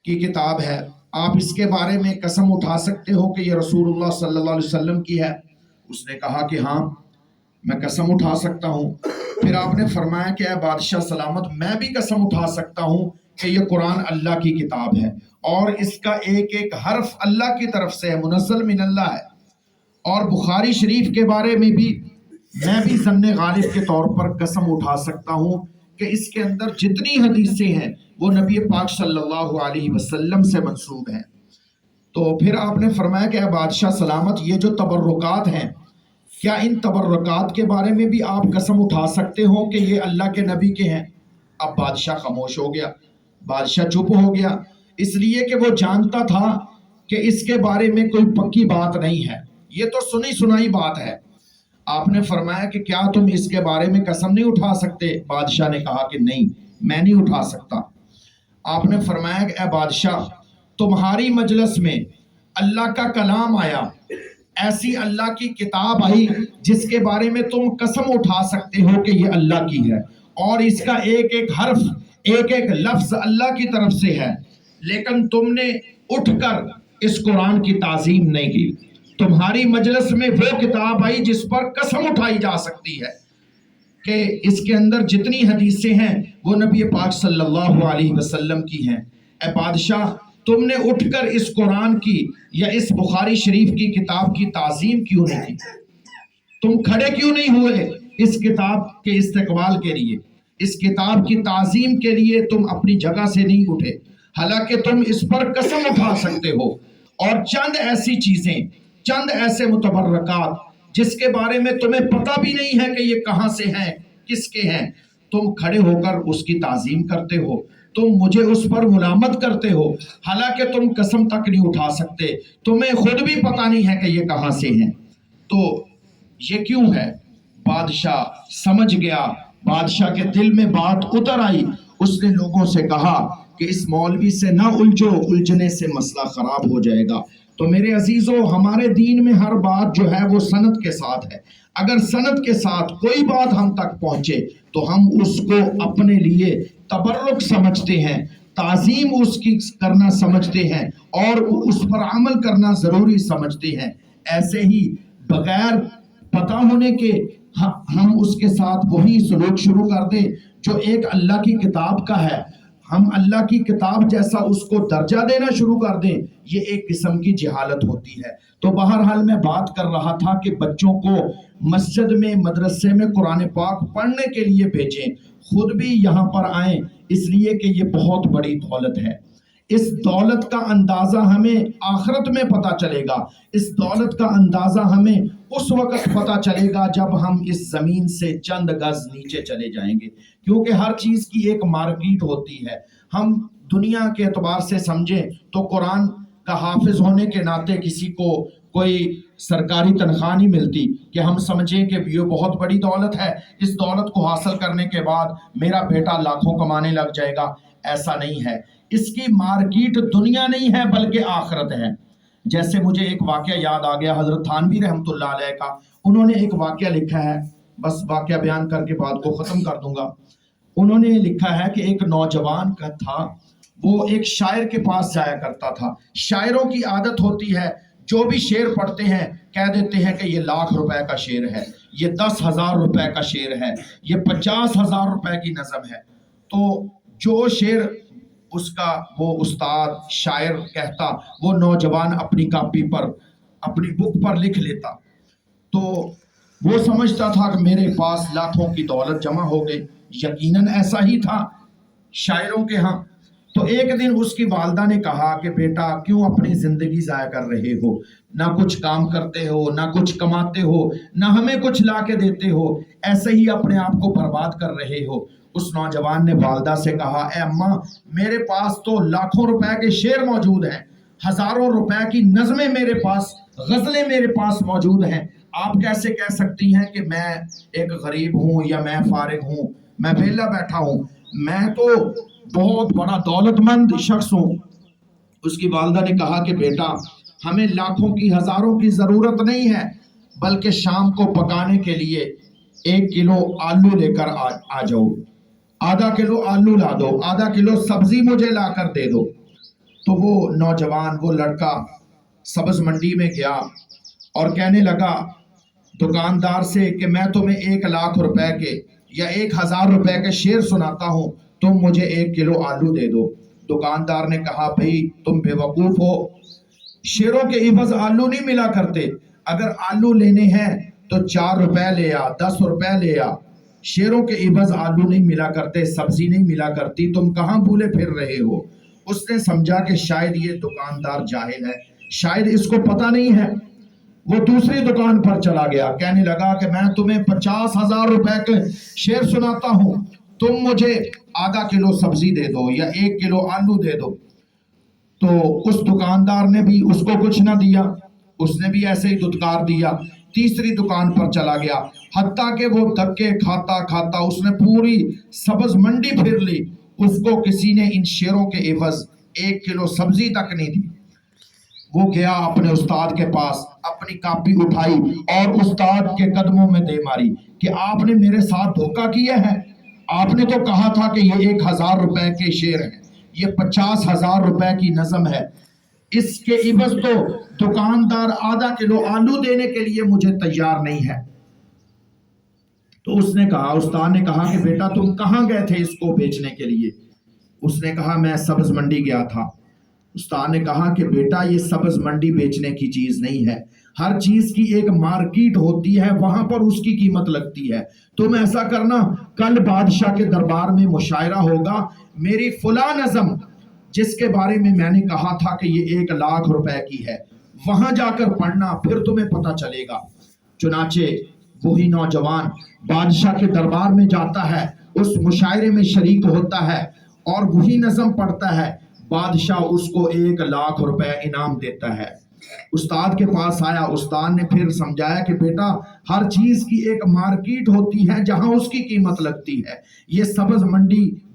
کی کتاب ہے، آپ اس کے بارے میں قسم اٹھا سکتے ہو کہ یہ رسول اللہ صلی اللہ علیہ وسلم کی ہے؟ اس نے کہا کہ ہاں میں قسم اٹھا سکتا ہوں۔ پھر آپ نے فرمایا کہ اے بادشاہ سلامت، میں بھی قسم اٹھا سکتا ہوں کہ یہ قرآن اللہ کی کتاب ہے اور اس کا ایک ایک حرف اللہ کی طرف سے ہے، منزل من اللہ ہے۔ اور بخاری شریف کے بارے میں بھی میں بھی ظن غالب کے طور پر قسم اٹھا سکتا ہوں کہ اس کے اندر جتنی حدیثیں ہیں وہ نبی پاک صلی اللہ علیہ وسلم سے منسوب ہیں۔ تو پھر آپ نے فرمایا کہ اے بادشاہ سلامت، یہ جو تبرکات ہیں، کیا ان تبرکات کے بارے میں بھی آپ قسم اٹھا سکتے ہو کہ یہ اللہ کے نبی کے ہیں؟ اب بادشاہ خاموش ہو گیا، بادشاہ چپ ہو گیا، اس لیے کہ وہ جانتا تھا کہ اس کے بارے میں کوئی پکی بات نہیں ہے، یہ تو سنی سنائی بات ہے۔ آپ نے فرمایا کہ کیا تم اس کے بارے میں قسم نہیں اٹھا سکتے؟ بادشاہ نے کہا کہ نہیں، میں نہیں اٹھا سکتا۔ آپ نے فرمایا کہ اے بادشاہ، تمہاری مجلس میں اللہ کا کلام آیا، ایسی اللہ کی کتاب آئی جس کے بارے میں تم قسم اٹھا سکتے ہو کہ یہ اللہ کی ہے اور اس کا ایک ایک حرف، ایک ایک لفظ اللہ کی طرف سے ہے، لیکن تم نے اٹھ کر اس قرآن کی تعظیم نہیں کی۔ تمہاری مجلس میں وہ کتاب آئی جس پر قسم اٹھائی جا سکتی ہے کہ اس کے اندر جتنی حدیثیں ہیں وہ نبی پاک صلی اللہ علیہ وسلم کی ہیں۔ اے بادشاہ، تم نے اٹھ کر اس قرآن کی یا اس بخاری شریف کی کتاب کی تعظیم کیوں نہیں کی؟ تم کھڑے کیوں نہیں ہوئے اس کتاب کے استقبال کے لیے؟ اس کتاب کی تعظیم کے لیے تم اپنی جگہ سے نہیں اٹھے، حالانکہ تم اس پر قسم اٹھا سکتے ہو۔ اور چند ایسی چیزیں، چند ایسے متبرکات جس کے بارے میں تمہیں پتہ بھی نہیں ہے کہ یہ کہاں سے ہیں، کس کے ہیں، تم کھڑے ہو کر اس کی تعظیم کرتے ہو، تم مجھے اس پر ملامت کرتے ہو، حالانکہ تم قسم تک نہیں اٹھا سکتے، تمہیں خود بھی پتہ نہیں ہے کہ یہ کہاں سے ہیں۔ تو یہ کیوں ہے؟ بادشاہ سمجھ گیا، بادشاہ کے دل میں بات اتر آئی، اس نے لوگوں سے کہا کہ اس مولوی سے نہ الجھو، الجھنے سے مسئلہ خراب ہو جائے گا۔ تو میرے عزیزو، ہمارے دین میں ہر بات جو ہے وہ سند کے ساتھ ہے۔ اگر سند کے ساتھ کوئی بات ہم تک پہنچے تو ہم اس کو اپنے لیے تبرک سمجھتے ہیں، تعظیم اس کی کرنا سمجھتے ہیں اور اس پر عمل کرنا ضروری سمجھتے ہیں۔ ایسے ہی بغیر پتہ ہونے کے ہم اس کے ساتھ وہی سلوک شروع کر دیں جو ایک اللہ کی کتاب کا ہے، ہم اللہ کی کتاب جیسا اس کو درجہ دینا شروع کر دیں، یہ ایک قسم کی جہالت ہوتی ہے۔ تو بہرحال میں بات کر رہا تھا کہ بچوں کو مسجد میں، مدرسے میں قرآن پاک پڑھنے کے لیے بھیجیں، خود بھی یہاں پر آئیں، اس لیے کہ یہ بہت بڑی دولت ہے۔ اس دولت کا اندازہ ہمیں آخرت میں پتہ چلے گا، اس دولت کا اندازہ ہمیں اس وقت پتہ چلے گا جب ہم اس زمین سے چند گز نیچے چلے جائیں گے، کیونکہ ہر چیز کی ایک مارکیٹ ہوتی ہے۔ ہم دنیا کے اعتبار سے سمجھیں تو قرآن کا حافظ ہونے کے ناطے کسی کو کوئی سرکاری تنخواہ نہیں ملتی کہ ہم سمجھیں کہ یہ بہت بڑی دولت ہے، اس دولت کو حاصل کرنے کے بعد میرا بیٹا لاکھوں کمانے لگ جائے گا۔ ایسا نہیں ہے، اس کی مارکیٹ دنیا نہیں ہے بلکہ آخرت ہے۔ جیسے مجھے ایک واقعہ یاد آ گیا حضرت تھانوی رحمۃ اللہ علیہ کا، انہوں نے ایک واقعہ لکھا ہے، بس واقعہ بیان کر کے بات کو ختم کر دوں گا۔ انہوں نے لکھا ہے کہ ایک نوجوان کا تھا، وہ ایک شاعر کے پاس جایا کرتا تھا۔ شاعروں کی عادت ہوتی ہے، جو بھی شعر پڑھتے ہیں کہہ دیتے ہیں کہ یہ 1,00,000 روپے کا شعر ہے، یہ 10,000 روپے کا شعر ہے، یہ 50,000 روپے کی نظم ہے۔ تو جو شعر اس کا وہ استاد شاعر کہتا، وہ نوجوان اپنی کاپی پر، اپنی بک پر لکھ لیتا۔ تو وہ سمجھتا تھا کہ میرے پاس لاکھوں کی دولت جمع ہو گئی، یقیناً ایسا ہی تھا شاعروں کے ہاں۔ تو ایک دن اس کی والدہ نے کہا کہ بیٹا کیوں اپنی زندگی ضائع کر رہے ہو، نہ کچھ کام کرتے ہو، نہ کچھ کماتے ہو، نہ ہمیں کچھ لا کے دیتے ہو، ایسے ہی اپنے آپ کو برباد کر رہے ہو۔ اس نوجوان نے والدہ سے کہا، اے اماں، میرے پاس تو لاکھوں روپے کے شعر موجود ہیں، ہزاروں روپے کی نظمیں میرے پاس، غزلیں میرے پاس موجود ہیں، آپ کیسے کہہ سکتی ہیں کہ میں ایک غریب ہوں یا میں فارغ ہوں، میں ویلا بیٹھا ہوں، میں تو بہت بڑا دولت مند شخص ہوں۔ اس کی والدہ نے کہا کہ بیٹا، ہمیں لاکھوں کی، ہزاروں کی ضرورت نہیں ہے، بلکہ شام کو پکانے کے لیے 1 کلو آلو لے کر آ جاؤ، آدھا کلو آلو لا دو، آدھا کلو سبزی مجھے لا کر دے دو۔ تو وہ نوجوان، وہ لڑکا سبز منڈی میں گیا اور کہنے لگا دکاندار سے کہ میں تمہیں 1,00,000 روپے کے یا 1,000 روپے کے شعر سناتا ہوں، تم مجھے 1 کلو آلو دے دو۔ دکاندار نے کہا بھائی تم بے وقوف ہو، شعروں کے عوض آلو نہیں ملا کرتے، اگر آلو لینے ہیں تو 4 روپے لے آ، 10 روپے لے آ، شعروں کے عوض آلو نہیں ملا کرتے، سبزی نہیں ملا کرتی، تم کہاں بھولے پھر رہے ہو۔ اس نے سمجھا کہ شاید یہ دکاندار جاہل ہے، شاید اس کو پتہ نہیں ہے۔ وہ دوسری دکان پر چلا گیا، کہنے لگا کہ میں تمہیں 50,000 روپے کے شعر سناتا ہوں، تم مجھے ½ کلو سبزی دے دو یا 1 کلو آلو دے دو۔ تو اس دکاندار نے بھی اس کو کچھ نہ دیا، اس نے بھی ایسے ہی دھتکار دیا۔ تیسری دکان پر چلا گیا، حتیٰ کہ وہ دھکے کھاتا کھاتا اس نے پوری سبز منڈی پھر لی، اس کو کسی نے ان شعروں کے عوض 1 کلو سبزی تک نہیں دی۔ وہ گیا اپنے استاد کے پاس، اپنی کاپی اٹھائی اور استاد کے قدموں میں دے ماری کہ آپ نے میرے ساتھ دھوکہ کیا ہے، آپ نے تو کہا تھا کہ یہ 1,000 روپے کے شعر ہیں، یہ 50,000 روپے کی نظم ہے، اس کے عوض تو دکاندار ½ کلو آلو دینے کے لیے مجھے تیار نہیں ہے۔ تو اس نے کہا، استاد نے کہا کہ بیٹا تم کہاں گئے تھے اس کو بیچنے کے لیے؟ اس نے کہا میں سبز منڈی گیا تھا۔ استاد نے کہا کہ بیٹا یہ سبز منڈی بیچنے کی چیز نہیں ہے، ہر چیز کی ایک مارکیٹ ہوتی ہے، وہاں پر اس کی قیمت لگتی ہے۔ تم ایسا کرنا، کل بادشاہ کے دربار میں مشاعرہ ہوگا، میری فلاں نظم جس کے بارے میں میں نے کہا تھا کہ یہ 1,00,000 روپے کی ہے، وہاں جا کر پڑھنا، پھر تمہیں پتہ چلے گا۔ چنانچہ وہی نوجوان بادشاہ کے دربار میں جاتا ہے، اس مشاعرے میں شریک ہوتا ہے اور وہی نظم پڑھتا ہے، بادشاہ اس کو 1,00,000 روپے انعام دیتا ہے۔ استاد کے پاس آیا، استاد نے پھر سمجھایا کہ بیٹا ہر چیز کی ایک مارکیٹ ہوتی ہے جہاں اس کی قیمت لگتی ہے، یہ سبز منڈی